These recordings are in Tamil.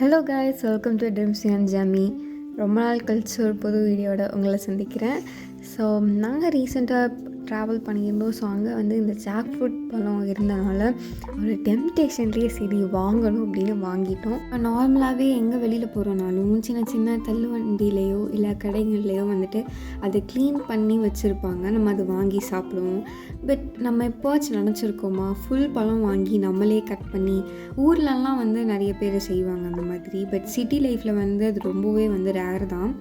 Hello guys, welcome to dreams and ஜாமி. ரொம்ப நாள் கழிச்சு ஒரு புது வீடியோட உங்களை சந்திக்கிறேன். ஸோ நாங்கள் ரீசெண்டாக ட்ராவல் பண்ணியிருந்தோம். ஸோ அங்கே வந்து இந்த ஜாக் ஃப்ரூட் பழம் இருந்தனால ஒரு டெம்டேஷன்லேயே சரி வாங்கணும் அப்படின்னு வாங்கிட்டோம். நார்மலாகவே எங்கே வெளியில் போகிறோனாலும் சின்ன சின்ன தள்ளு வண்டியிலையோ இல்லை கடைகள்லையோ வந்துட்டு அதை க்ளீன் பண்ணி வச்சுருப்பாங்க. நம்ம அதை வாங்கி சாப்பிடுவோம். பட் நம்ம எப்போவாச்சும் நினச்சிருக்கோமா ஃபுல் பழம் வாங்கி நம்மளே கட் பண்ணி ஊர்லலாம் வந்து நிறைய பேர் செய்வாங்க அந்த மாதிரி. பட் சிட்டி லைஃப்பில் வந்து அது ரொம்பவே வந்து ரேர் தான்.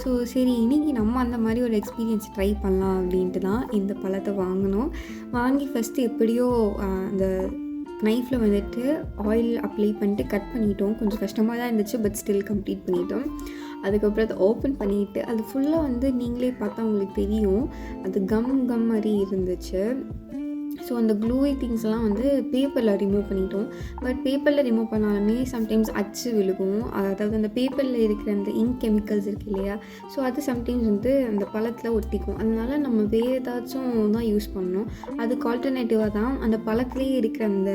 ஸோ சரி இன்றைக்கி நம்ம அந்த மாதிரி ஒரு எக்ஸ்பீரியன்ஸ் ட்ரை பண்ணலாம் அப்படின்ட்டு தான் இந்த பழத்தை வாங்கினோம். வாங்கி ஃபஸ்ட்டு எப்படியோ அந்த நைஃப்பில் வந்துட்டு ஆயில் அப்ளை பண்ணிட்டு கட் பண்ணிட்டோம். கொஞ்சம் கஷ்டமாக தான் இருந்துச்சு, பட் ஸ்டில் கம்ப்ளீட் பண்ணிட்டோம். அதுக்கப்புறம் அதை ஓப்பன் பண்ணிவிட்டு அது ஃபுல்லாக வந்து நீங்களே பார்த்தா உங்களுக்கு தெரியும், அது கம் மாதிரி இருந்துச்சு. ஸோ அந்த க்ளூவி திங்ஸ்லாம் வந்து பேப்பரில் ரிமூவ் பண்ணிட்டோம். பட் பேப்பரில் ரிமூவ் பண்ணாலுமே சம்டைம்ஸ் அச்சு விழுகும். அதாவது அந்த பேப்பரில் இருக்கிற அந்த இங்க் கெமிக்கல்ஸ் இருக்குது இல்லையா, ஸோ அது சம்டைம்ஸ் வந்து அந்த பழத்தில் ஒட்டிக்கும். அதனால நம்ம வேறு ஏதாச்சும் தான் யூஸ் பண்ணணும். அதுக்கு ஆல்டர்னேட்டிவாக தான் அந்த பழத்துலேயே இருக்கிற அந்த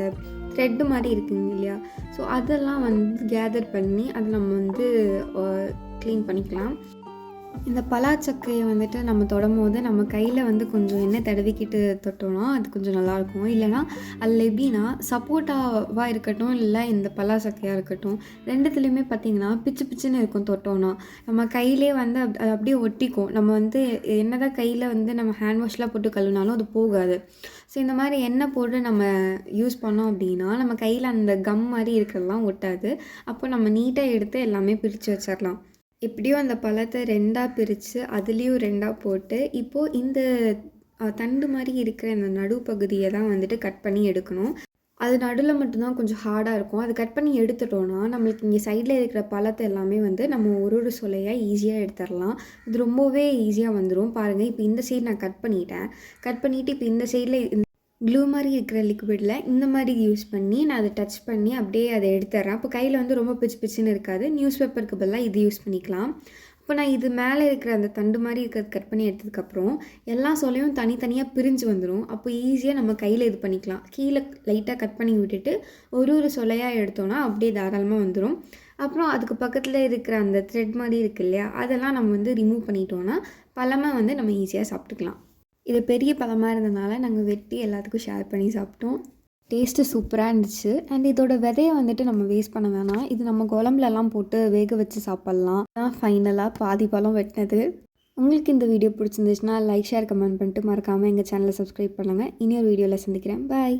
த்ரெட்டு மாதிரி இருக்குங்க இல்லையா, ஸோ அதெல்லாம் வந்து கேதர் பண்ணி அதை நம்ம வந்து க்ளீன் பண்ணிக்கலாம். இந்த பலாச்சக்கையை வந்துட்டு நம்ம தொடும்போது நம்ம கையில் வந்து கொஞ்சம் எண்ணெய் தடவிக்கிட்டு தொட்டோன்னா அது கொஞ்சம் நல்லாயிருக்கும். இல்லைனா அதில் எப்படின்னா சப்போட்டாவாக இருக்கட்டும் இல்லை இந்த பலாச்சக்கையாக இருக்கட்டும், ரெண்டுத்துலேயுமே பார்த்திங்கன்னா பிச்சு பிச்சுன்னு இருக்கும். தொட்டோன்னா நம்ம கையிலே வந்து அது அப்படியே ஒட்டிக்கும். நம்ம வந்து என்னதான் கையில் வந்து நம்ம ஹேண்ட் வாஷ்லாம் போட்டு கழுவினாலும் அது போகாது. ஸோ இந்த மாதிரி எண்ணெய் போட்டு நம்ம யூஸ் பண்ணோம் அப்படின்னா நம்ம கையில் அந்த கம் மாதிரி இருக்கிறதெல்லாம் ஒட்டாது. அப்போ நம்ம நீட்டாக எடுத்து எல்லாமே பிரித்து வச்சிடலாம். எப்படியோ அந்த பழத்தை ரெண்டாக பிரித்து அதுலேயும் ரெண்டாக போட்டு இப்போது இந்த தண்டு மாதிரி இருக்கிற இந்த நடுப்பகுதியை தான் வந்துட்டு கட் பண்ணி எடுக்கணும். அது நடுவில் மட்டும்தான் கொஞ்சம் ஹார்டாக இருக்கும். அது கட் பண்ணி எடுத்துட்டோன்னா நம்மளுக்கு இங்கே சைடில் இருக்கிற பழத்தை எல்லாமே வந்து நம்ம ஒரு சொலையாக ஈஸியாக எடுத்துடலாம். இது ரொம்பவே ஈஸியாக வந்துடும். பாருங்கள், இப்போ இந்த சைடு நான் கட் பண்ணிவிட்டு இப்போ இந்த சைடில் க்ளூ மாதிரி இருக்கிற லிக்விடில் இந்த மாதிரி யூஸ் பண்ணி நான் அதை டச் பண்ணி அப்படியே அதை எடுத்துட்றேன். அப்போ கையில் வந்து ரொம்ப பிச்சு பிச்சுன்னு இருக்காது. நியூஸ் பேப்பருக்கு பதிலாக இது யூஸ் பண்ணிக்கலாம். இப்போ நான் இது மேலே இருக்கிற அந்த தண்டு மாதிரி இருக்கிறது கட் பண்ணி எடுத்ததுக்கப்புறம் எல்லா சொலையும் தனித்தனியாக பிரிஞ்சு வந்துடும். அப்போ ஈஸியாக நம்ம கையில் இது பண்ணிக்கலாம். கீழே லைட்டாக கட் பண்ணி விட்டுட்டு ஒரு சொலையாக எடுத்தோன்னா அப்படியே தாராளமாக வந்துடும். அப்புறம் அதுக்கு பக்கத்தில் இருக்கிற அந்த த்ரெட் மாதிரி இருக்குது இல்லையா, அதெல்லாம் நம்ம வந்து ரிமூவ் பண்ணிட்டோன்னா பழமாக வந்து நம்ம ஈஸியாக சாப்பிட்டுக்கலாம். இது பெரிய பழமாக இருந்ததுனால நாங்கள் வெட்டி எல்லாத்துக்கும் ஷேர் பண்ணி சாப்பிட்டோம். டேஸ்ட்டு சூப்பராக இருந்துச்சு. அண்ட் இதோட விதையை வந்துட்டு நம்ம வேஸ்ட் பண்ண வேணாம். இது நம்ம குழம்புலலாம் போட்டு வேக வச்சு சாப்பிட்லாம். தான் ஃபைனலாக பாதி பழம் வெட்டினது. உங்களுக்கு இந்த வீடியோ பிடிச்சிருந்துச்சுன்னா லைக், ஷேர், கமெண்ட் பண்ணிட்டு மறக்காமல் எங்கள் சேனலை சப்ஸ்கிரைப் பண்ணுங்கள். இனி ஒரு வீடியோவில் சந்திக்கிறேன். பாய்.